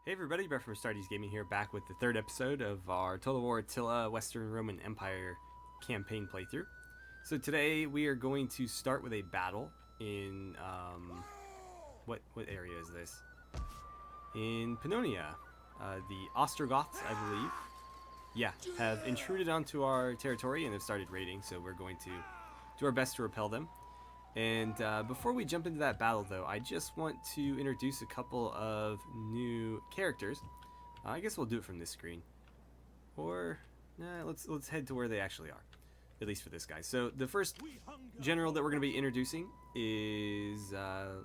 Hey everybody, Brett from AstartesGaming here, back with the third episode of our Total War Attila Western Roman Empire campaign playthrough. So today we are going to start with a battle in, what area is this? In Pannonia. The Ostrogoths, I believe, have intruded onto our territory and have started raiding, so we're going to do our best to repel them. And before we jump into that battle, though, I just want to introduce a couple of new characters. I guess we'll do it from this screen, or let's head to where they actually are, at least for this guy. So the first general that we're going to be introducing is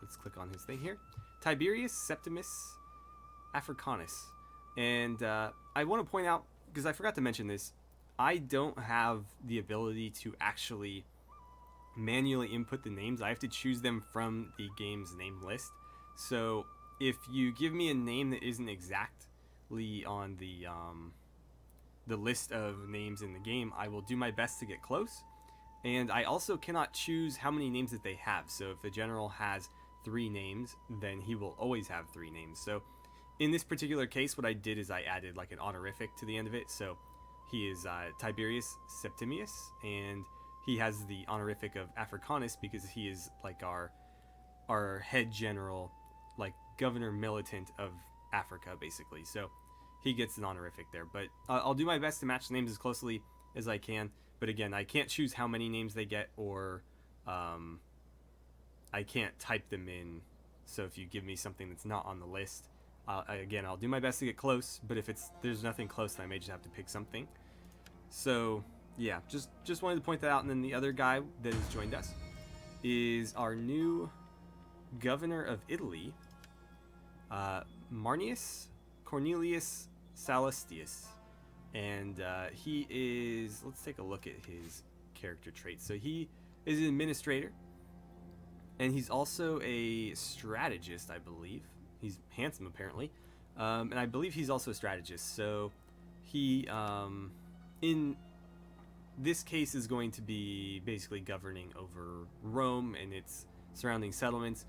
let's click on his thing here, Tiberius Septimus Africanus. And I want to point out, because I forgot to mention this, I don't have the ability to actually manually input the names. I have to choose them from the game's name list. So if you give me a name that isn't exactly on the list of names in the game, I will do my best to get close. And I also cannot choose how many names that they have. So if the general has 3 names, then he will always have 3 names. So in this particular case, what I did is I added like an honorific to the end of it. So he is Tiberius Septimius, and he has the honorific of Africanus because he is like our head general, like governor militant of Africa, basically. So he gets an honorific there. But I'll do my best to match the names as closely as I can. But again, I can't choose how many names they get, or I can't type them in. So if you give me something that's not on the list, again, I'll do my best to get close. But if there's nothing close, then I may just have to pick something. So yeah, just wanted to point that out. And then the other guy that has joined us is our new governor of Italy, Marnius Cornelius Sallustius. And he is, let's take a look at his character traits. So he is an administrator, and he's also a strategist, I believe. He's handsome, apparently. And I believe he's also a strategist. So he, in this case, is going to be basically governing over Rome and its surrounding settlements.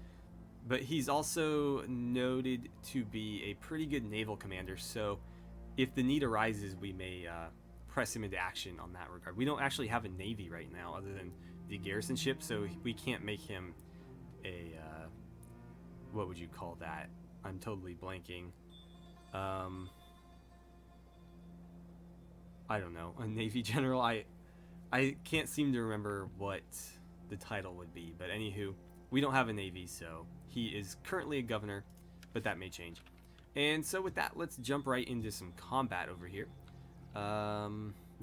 But he's also noted to be a pretty good naval commander. So if the need arises, we may press him into action on that regard. We don't actually have a navy right now other than the garrison ship, so we can't make him a, what would you call that? I'm totally blanking. I don't know, a navy general. I can't seem to remember what the title would be, but anywho, we don't have a navy, so he is currently a governor, but that may change. And so with that, let's jump right into some combat over here.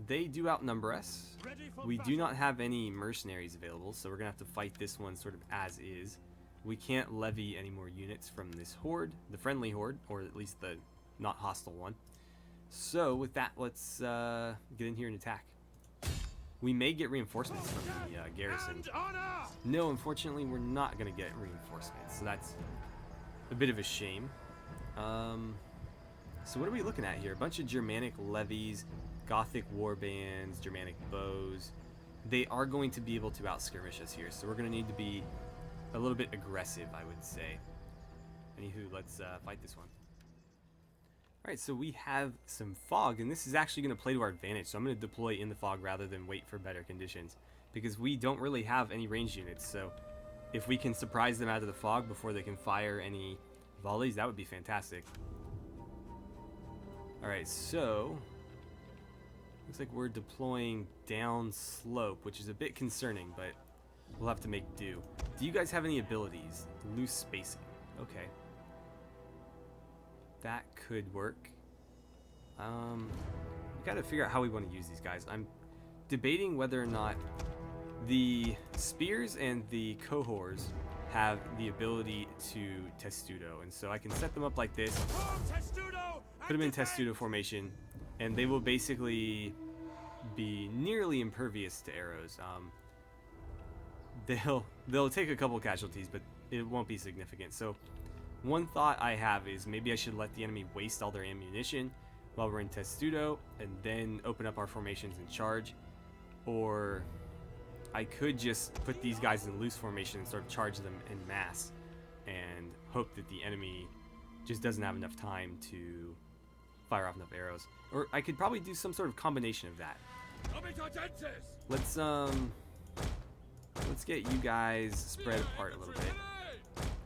They do outnumber us. We do not have any mercenaries available, so we're gonna have to fight this one sort of as is. We can't levy any more units from this horde, the friendly horde, or at least the not hostile one. So with that, let's get in here and attack. We may get reinforcements from the garrison. No, unfortunately, we're not going to get reinforcements, so that's a bit of a shame. So what are we looking at here? A bunch of Germanic levies, Gothic war bands, Germanic bows. They are going to be able to out-skirmish us here, so we're going to need to be a little bit aggressive, I would say. Anywho, let's fight this one. Alright, so we have some fog, and this is actually going to play to our advantage, so I'm going to deploy in the fog rather than wait for better conditions, because we don't really have any ranged units, so if we can surprise them out of the fog before they can fire any volleys, that would be fantastic. Alright, so looks like we're deploying down slope, which is a bit concerning, but we'll have to make do. Do you guys have any abilities? Loose spacing. Okay. That could work. We gotta figure out how we want to use these guys. I'm debating whether or not the spears and the cohors have the ability to testudo, and so I can set them up like this, put them in testudo formation, and they will basically be nearly impervious to arrows. They'll take a couple casualties, but it won't be significant. So one thought I have is maybe I should let the enemy waste all their ammunition while we're in testudo and then open up our formations and charge, or I could just put these guys in loose formation and sort of charge them en masse and hope that the enemy just doesn't have enough time to fire off enough arrows. Or I could probably do some sort of combination of that. Let's get you guys spread apart a little bit.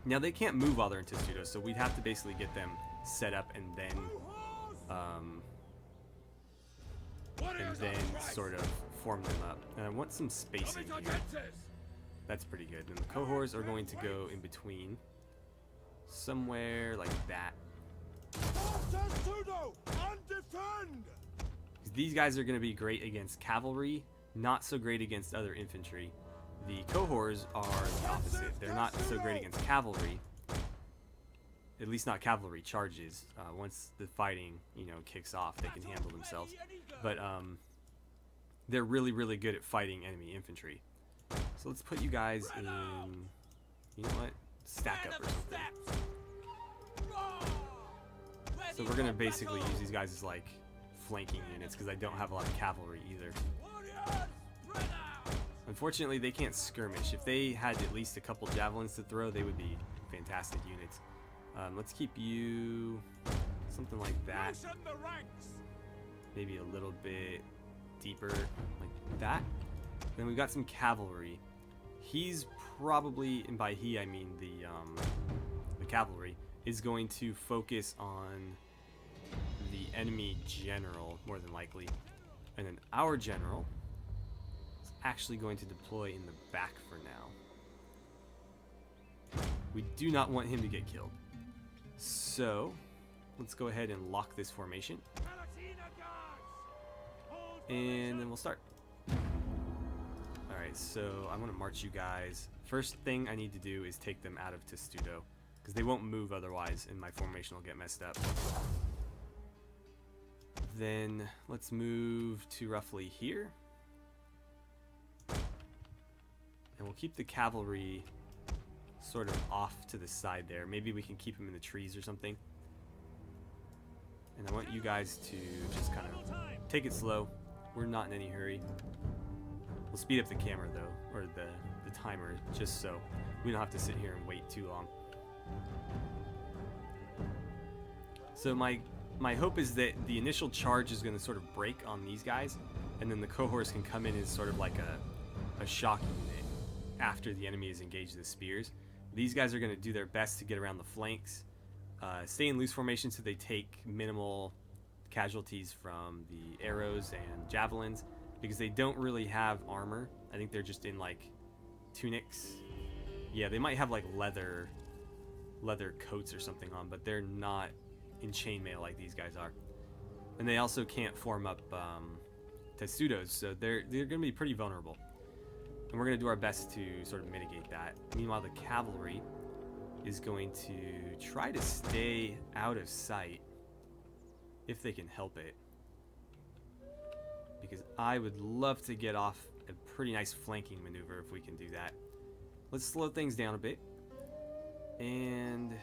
Now they can't move while they're in Testudo, so we'd have to basically get them set up and then sort of form them up. And I want some spacing here. That's pretty good. And the cohorts are going to go in between, somewhere like that. These guys are going to be great against cavalry, not so great against other infantry. The cohorts are the opposite. They're not so great against cavalry, at least not cavalry charges. Once the fighting, kicks off, they can handle themselves. But they're really, really good at fighting enemy infantry. So let's put you guys in, you know what, stack up or something. So we're gonna basically use these guys as like flanking units because I don't have a lot of cavalry either. Unfortunately, they can't skirmish. If they had at least a couple javelins to throw, they would be fantastic units. Let's keep you something like that. Maybe a little bit deeper, like that. Then we've got some cavalry. He's probably, and by he I mean the cavalry, is going to focus on the enemy general more than likely, and then our general is actually going to deploy in the back for now. We do not want him to get killed, so let's go ahead and lock this formation, and then we'll start. Alright, so I want to march you guys. First thing I need to do is take them out of Testudo, because they won't move otherwise and my formation will get messed up. Then let's move to roughly here. And we'll keep the cavalry sort of off to the side there. Maybe we can keep them in the trees or something. And I want you guys to just kind of take it slow. We're not in any hurry. We'll speed up the camera though, or the timer, just so we don't have to sit here and wait too long. So my hope is that the initial charge is going to sort of break on these guys, and then the cohorts can come in as sort of like a shock unit after the enemy is engaged with spears. These guys are going to do their best to get around the flanks, stay in loose formation so they take minimal casualties from the arrows and javelins, because they don't really have armor. I think they're just in like tunics. Yeah, they might have like leather coats or something on, but they're not in chainmail like these guys are. And they also can't form up testudos, so they're going to be pretty vulnerable. And we're going to do our best to sort of mitigate that. Meanwhile, the cavalry is going to try to stay out of sight if they can help it, because I would love to get off a pretty nice flanking maneuver if we can do that. Let's slow things down a bit, and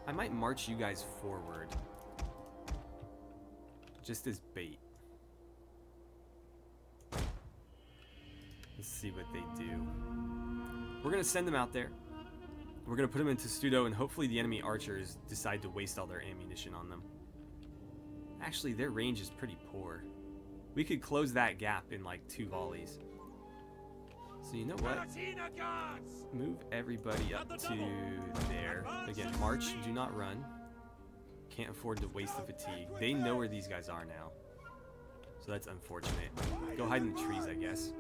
I might march you guys forward just as bait. Let's see what they do. We're going to send them out there. We're going to put them into Testudo, and hopefully the enemy archers decide to waste all their ammunition on them. Actually, their range is pretty poor. We could close that gap in like 2 volleys. So you know what? Move everybody up to there. Again, march, do not run. Can't afford to waste the fatigue. They know where these guys are now, so that's unfortunate. Go hide in the trees, I guess.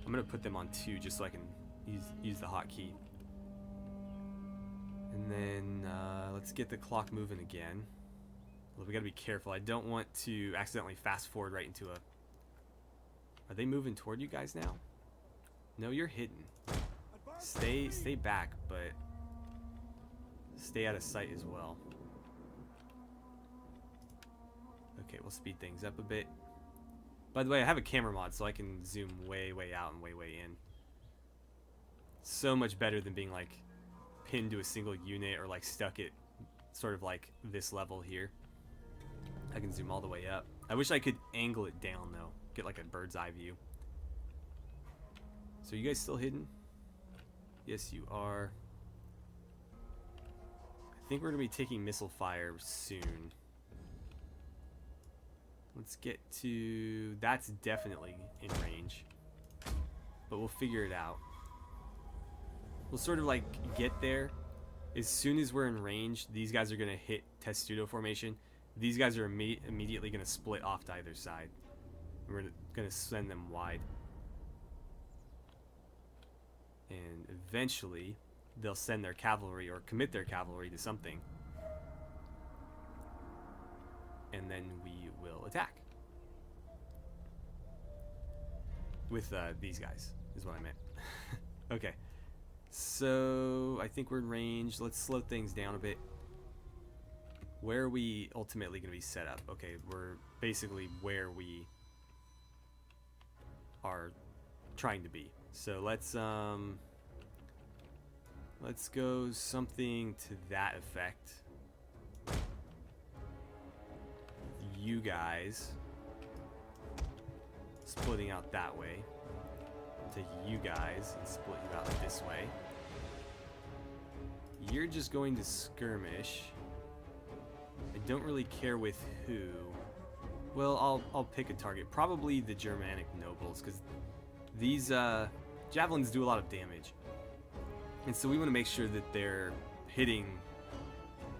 I'm gonna put them on 2 just so I can use the hotkey. And then let's get the clock moving again. Well, we gotta be careful. I don't want to accidentally fast forward right into a... Are they moving toward you guys now? No, you're hidden. Stay back, but stay out of sight as well. Okay, we'll speed things up a bit. By the way, I have a camera mod, so I can zoom way, way out and way, way in. So much better than being like pinned to a single unit or like stuck at sort of like this level here. I can zoom all the way up. I wish I could angle it down though. Get like a bird's eye view. So you guys still hidden? Yes, you are. think we're going to be taking missile fire soon. Let's get to... That's definitely in range. But we'll figure it out. We'll sort of like get there. As soon as we're in range, these guys are going to hit testudo formation. These guys are immediately going to split off to either side. We're going to send them wide. And eventually, they'll send their cavalry or commit their cavalry to something. And then we will attack. With these guys, is what I meant. Okay. So, I think we're in range. Let's slow things down a bit. Where are we ultimately going to be set up? Okay, we're basically where we are trying to be. So let's go something to that effect. You guys splitting out that way. Take you guys and split you out this way. You're just going to skirmish. I don't really care with who. Well, I'll pick a target. Probably the Germanic nobles, because these javelins do a lot of damage. And so we want to make sure that they're hitting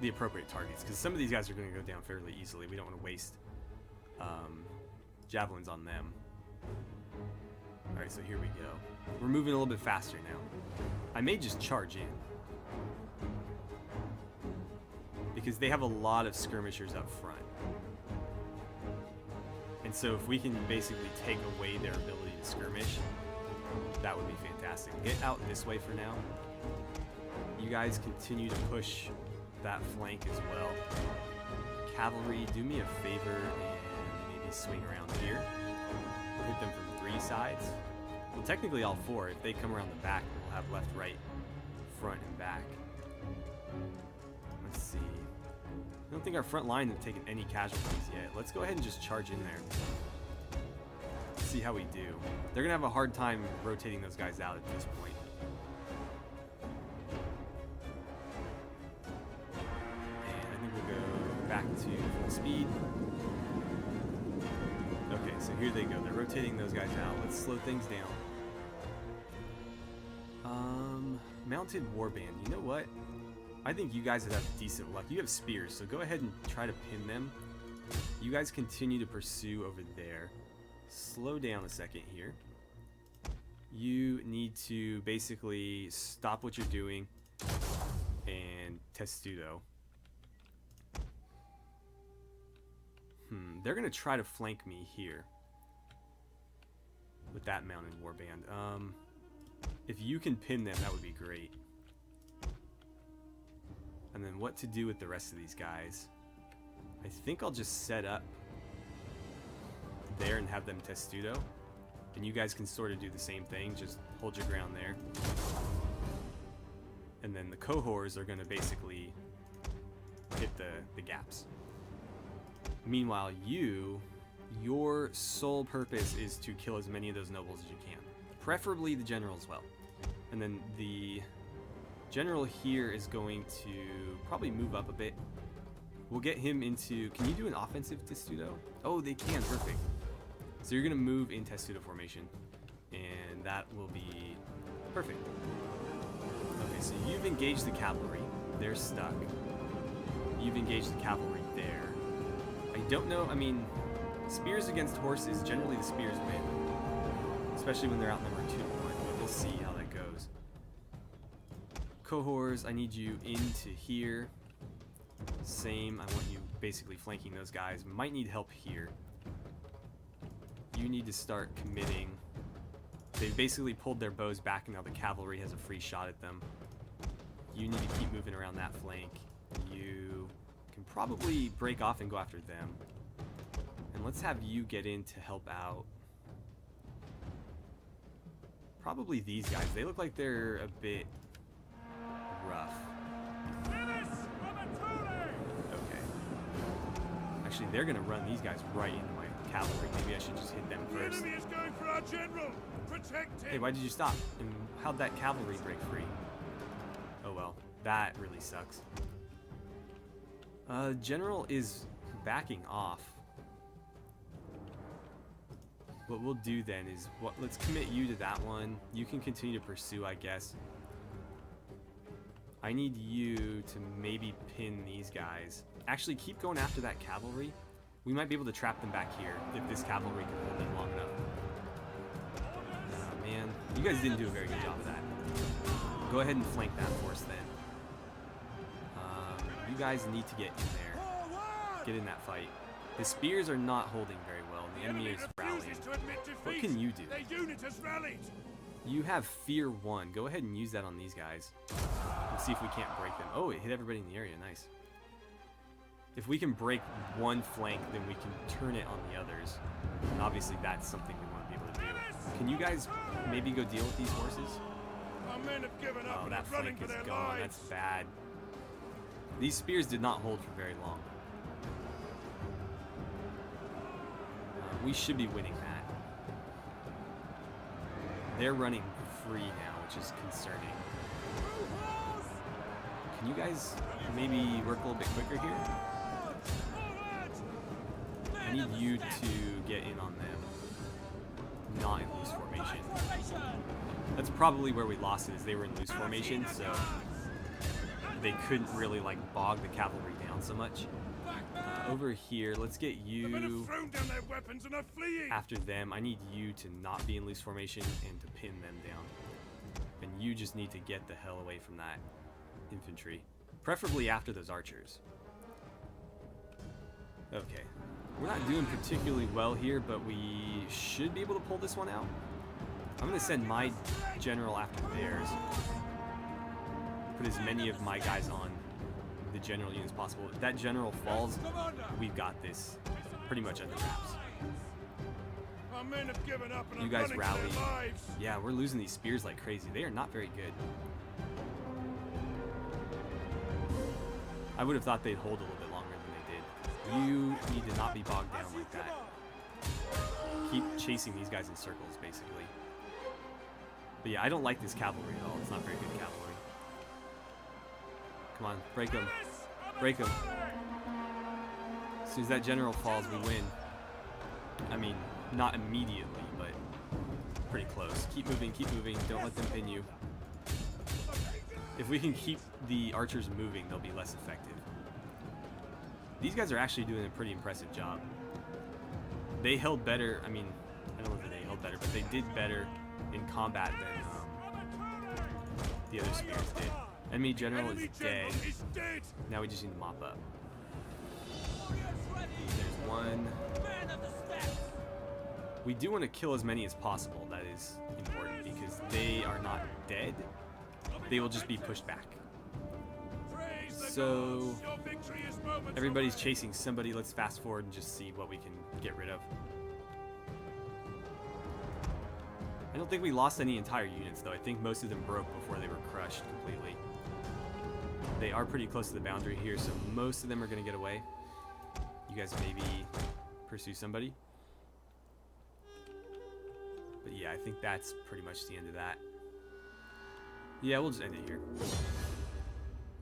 the appropriate targets, because some of these guys are going to go down fairly easily. We don't want to waste javelins on them. Alright, so here we go. We're moving a little bit faster now. I may just charge in, because they have a lot of skirmishers up front. And so if we can basically take away their ability to skirmish, that would be fantastic. Get out this way for now. You guys continue to push that flank as well. Cavalry, do me a favor and maybe swing around here. Hit them from 3 sides. Well, technically all 4. If they come around the back, we'll have left, right, front, and back. Let's see. I don't think our front line has taken any casualties yet. Let's go ahead and just charge in there. Let's see how we do. They're going to have a hard time rotating those guys out at this point. And I think we'll go back to full speed. Okay, so here they go. They're rotating those guys out. Let's slow things down. Mounted warband. You know what? I think you guys would have decent luck. You have spears, so go ahead and try to pin them. You guys continue to pursue over there. Slow down a second here. You need to basically stop what you're doing and testudo. They're going to try to flank me here with that mounted warband. If you can pin them, that would be great. And then what to do with the rest of these guys. I think I'll just set up there and have them testudo. And you guys can sort of do the same thing. Just hold your ground there. And then the cohorts are going to basically hit the gaps. Meanwhile, your sole purpose is to kill as many of those nobles as you can. Preferably the general as well. And then the general here is going to probably move up a bit. We'll get him into... Can you do an offensive testudo? Oh, they can. Perfect. So you're going to move in testudo formation. And that will be perfect. Okay, so you've engaged the cavalry. They're stuck. You've engaged the cavalry there. I don't know. I mean, spears against horses, generally the spears win. Especially when they're outnumbered 2-1. But we'll see how that goes. Cohorts, I need you into here. Same, I want you basically flanking those guys. Might need help here. You need to start committing. They've basically pulled their bows back and now the cavalry has a free shot at them. You need to keep moving around that flank. You can probably break off and go after them. And let's have you get in to help out. Probably these guys. They look like they're a bit rough. Okay. Actually, they're going to run these guys right into my cavalry. Maybe I should just hit them first. The enemy is going for our general. Protect him. Hey, why did you stop? And how'd that cavalry break free? Oh well, that really sucks. General is backing off. What we'll do then is, let's commit you to that one. You can continue to pursue, I guess. I need you to maybe pin these guys. Actually, keep going after that cavalry. We might be able to trap them back here if this cavalry can hold them long enough. Oh, man. You guys didn't do a very good job of that. Go ahead and flank that force then. You guys need to get in there. Get in that fight. The spears are not holding very well. The enemy is rallying. What can you do? Their unit has rallied. You have Fear 1. Go ahead and use that on these guys. Let's see if we can't break them. Oh, it hit everybody in the area. Nice. If we can break one flank, then we can turn it on the others. And obviously that's something we want to be able to do. Can you guys maybe go deal with these horses? Our men have given up Oh, and that are running flank for is their gone. lives. That's bad. These spears did not hold for very long. We should be winning that. They're running free now, which is concerning. Can you guys maybe work a little bit quicker here? I need you to get in on them. Not in loose formation. That's probably where we lost it, is they were in loose formation, so they couldn't really like bog the cavalry down so much. Over here, let's get The men have you thrown down their weapons and are fleeing. after them. I need you to not be in loose formation and to pin them down. And you just need to get the hell away from that infantry. Preferably after those archers. Okay. We're not doing particularly well here, but we should be able to pull this one out. I'm going to send my general after theirs. Put as many of my guys on the general unit as possible. If that general falls, we've got this pretty much under wraps. Our men have given up and You are guys running rally. for their lives. Yeah, we're losing these spears like crazy. They are not very good. I would have thought they'd hold a little bit longer than they did. You need to not be bogged down like that. Keep chasing these guys in circles, basically. But yeah, I don't like this cavalry at all. It's not very good cavalry. Come on, break them. Break them. As soon as that general falls, we win. I mean, not immediately, but pretty close. Keep moving, don't let them pin you. If we can keep the archers moving, they'll be less effective. These guys are actually doing a pretty impressive job. They held better, I mean, I don't know if they held better, but they did better in combat than the other spears did. Enemy general is dead. Now we just need to mop up. There's one. We do want to kill as many as possible. That is important because they are not dead. They will just be pushed back. So everybody's chasing somebody. Let's fast forward and just see what we can get rid of. I don't think we lost any entire units though. I think most of them broke before they were crushed completely. They are pretty close to the boundary here, so most of them are going to get away. You guys maybe pursue somebody. But yeah, I think that's pretty much the end of that. Yeah, we'll just end it here.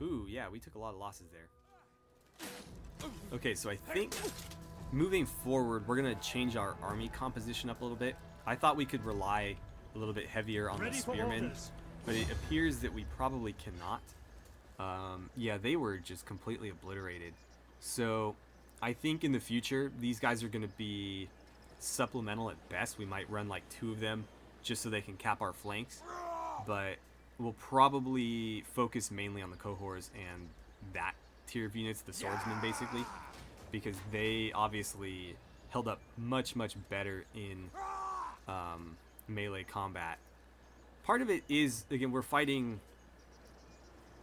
Ooh, yeah, we took a lot of losses there. Okay, so I think moving forward, we're going to change our army composition up a little bit. I thought we could rely a little bit heavier on the spearmen, but it appears that we probably cannot. Yeah, they were just completely obliterated. So I think in the future, these guys are going to be supplemental at best. We might run like 2 of them just so they can cap our flanks. But we'll probably focus mainly on the cohorts and that tier of units, the swordsmen basically, because they obviously held up much, much better in melee combat. Part of it is, again, we're fighting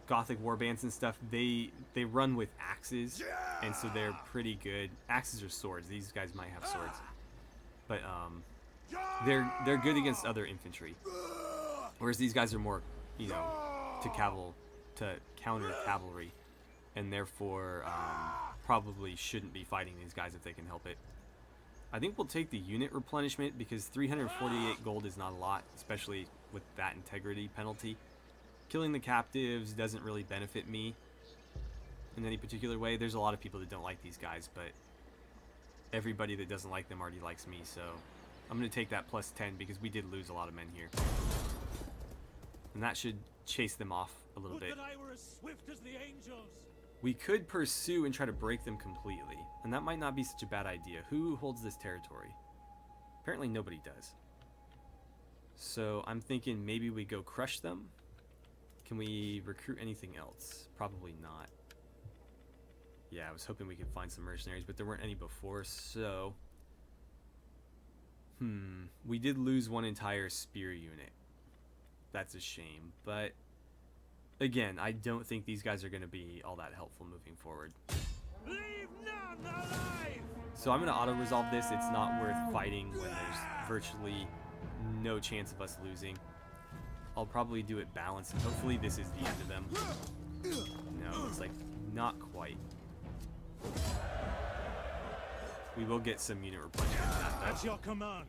Gothic warbands and stuff. They run with axes, and so they're pretty good. Axes or swords. These guys might have swords, but they're good against other infantry. Whereas these guys are more, you know, to counter cavalry, and therefore probably shouldn't be fighting these guys if they can help it. I think we'll take the unit replenishment because 348 gold is not a lot, especially with that integrity penalty. Killing the captives doesn't really benefit me. in any particular way. There's a lot of people that don't like these guys, but everybody that doesn't like them already likes me, so I'm going to take that plus 10 because we did lose a lot of men here. And that should chase them off a little bit. Would that I were as swift as the angels. We could pursue and try to break them completely, and that might not be such a bad idea. Who holds this territory? Apparently nobody does. So I'm thinking maybe we go crush them. Can we recruit anything else? Probably not. Yeah, I was hoping we could find some mercenaries, but there weren't any before, so... We did lose one entire spear unit. That's a shame, but... Again, I don't think these guys are going to be all that helpful moving forward. Leave none alive! So I'm going to auto-resolve this. It's not worth fighting when there's virtually no chance of us losing. I'll probably do it balanced, and hopefully this is the end of them. No, it's like not quite. We will get some unit replenishment out of that, At your command.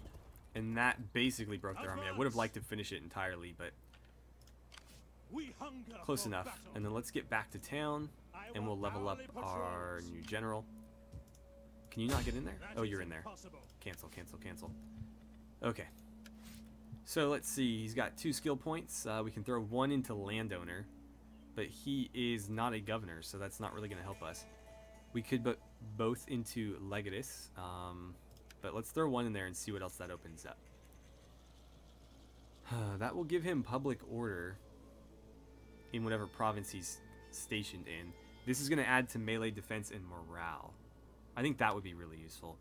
and that basically broke their army. I would have liked to finish it entirely, but We hunger close for enough. battle. And then let's get back to town, and we'll level up our new general. Can you not get in there? That Oh, is you're in there. impossible. Cancel, cancel, cancel. Okay. So let's see. He's got 2 skill points. We can throw 1 into landowner, but he is not a governor, so that's not really going to help us. We could put both into legatus, but let's throw 1 in there and see what else that opens up. That will give him public order in whatever province he's stationed in. This is going to add to melee defense and morale. I think that would be really useful.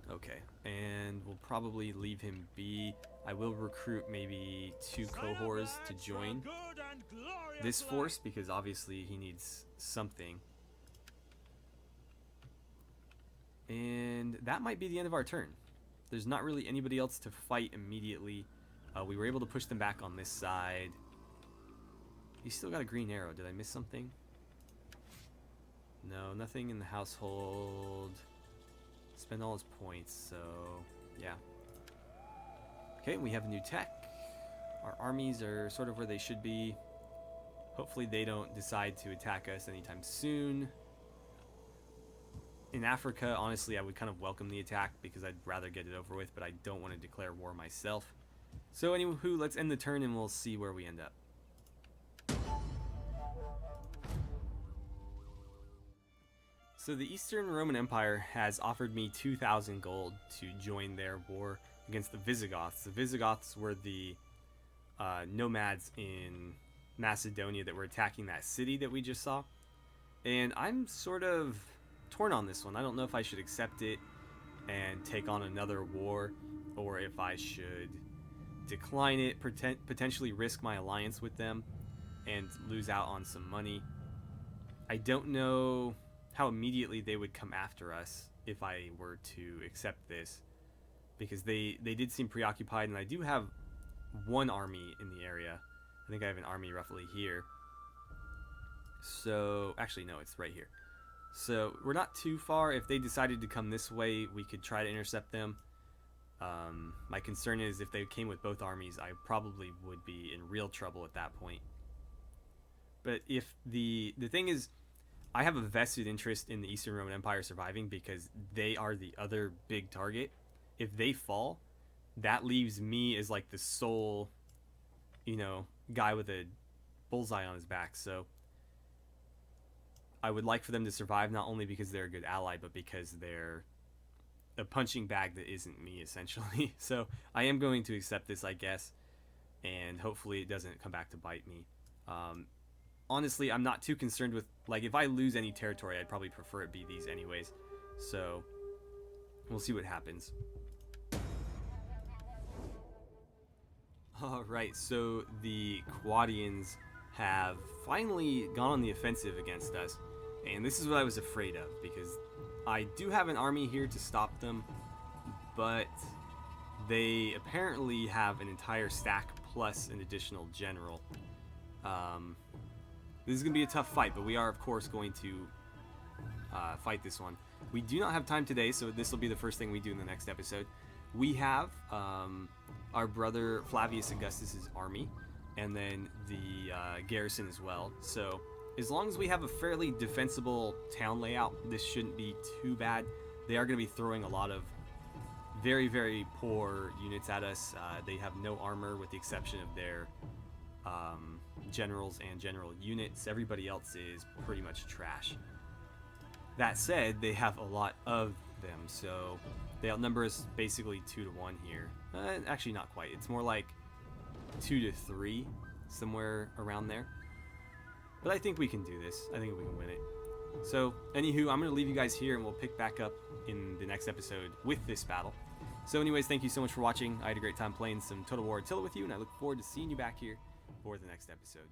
Okay, and we'll probably leave him be. I will recruit maybe 2 cohorts to join this force because obviously he needs something. And that might be the end of our turn. There's not really anybody else to fight immediately. We were able to push them back on this side. He's still got a green arrow. Did I miss something? No, nothing in the household. Spend all his points, so yeah. Okay, we have a new tech. Our armies are sort of where they should be. Hopefully they don't decide to attack us anytime soon. In Africa, honestly, I would kind of welcome the attack because I'd rather get it over with, but I don't want to declare war myself. So anywho, let's end the turn and we'll see where we end up. So the Eastern Roman Empire has offered me 2,000 gold to join their war against the Visigoths. The Visigoths were the nomads in Macedonia that were attacking that city that we just saw. And I'm sort of torn on this one. I don't know if I should accept it and take on another war, or if I should decline it, potentially risk my alliance with them and lose out on some money. I don't know how immediately they would come after us if I were to accept this, because they did seem preoccupied, and I do have 1 army in the area. I think I have an army roughly here. So, actually no, it's right here. So, we're not too far. If they decided to come this way, we could try to intercept them. My concern is if they came with both armies, I probably would be in real trouble at that point. But if the thing is, I have a vested interest in the Eastern Roman Empire surviving because they are the other big target. If they fall, that leaves me as like the sole, guy with a bullseye on his back. So I would like for them to survive, not only because they're a good ally, but because they're a punching bag that isn't me, essentially. So I am going to accept this, I guess, and hopefully it doesn't come back to bite me. Honestly, I'm not too concerned with, like, if I lose any territory, I'd probably prefer it be these anyways. So we'll see what happens. Alright, so the Quadians have finally gone on the offensive against us. And this is what I was afraid of, because I do have an army here to stop them, but they apparently have an entire stack plus an additional general. This is going to be a tough fight, but we are, of course, going to fight this one. We do not have time today, so this will be the first thing we do in the next episode. We have our brother Flavius Augustus's army, and then the garrison as well. So as long as we have a fairly defensible town layout, this shouldn't be too bad. They are going to be throwing a lot of very, very poor units at us. They have no armor with the exception of their generals and general units. Everybody else is pretty much trash. That said, they have a lot of them, so they outnumber us basically 2 to 1 here. Actually, not quite. It's more like 2 to 3, somewhere around there. But I think we can do this. I think we can win it. So, anywho, I'm going to leave you guys here, and we'll pick back up in the next episode with this battle. So anyways, thank you so much for watching. I had a great time playing some Total War Attila with you, and I look forward to seeing you back here for the next episode.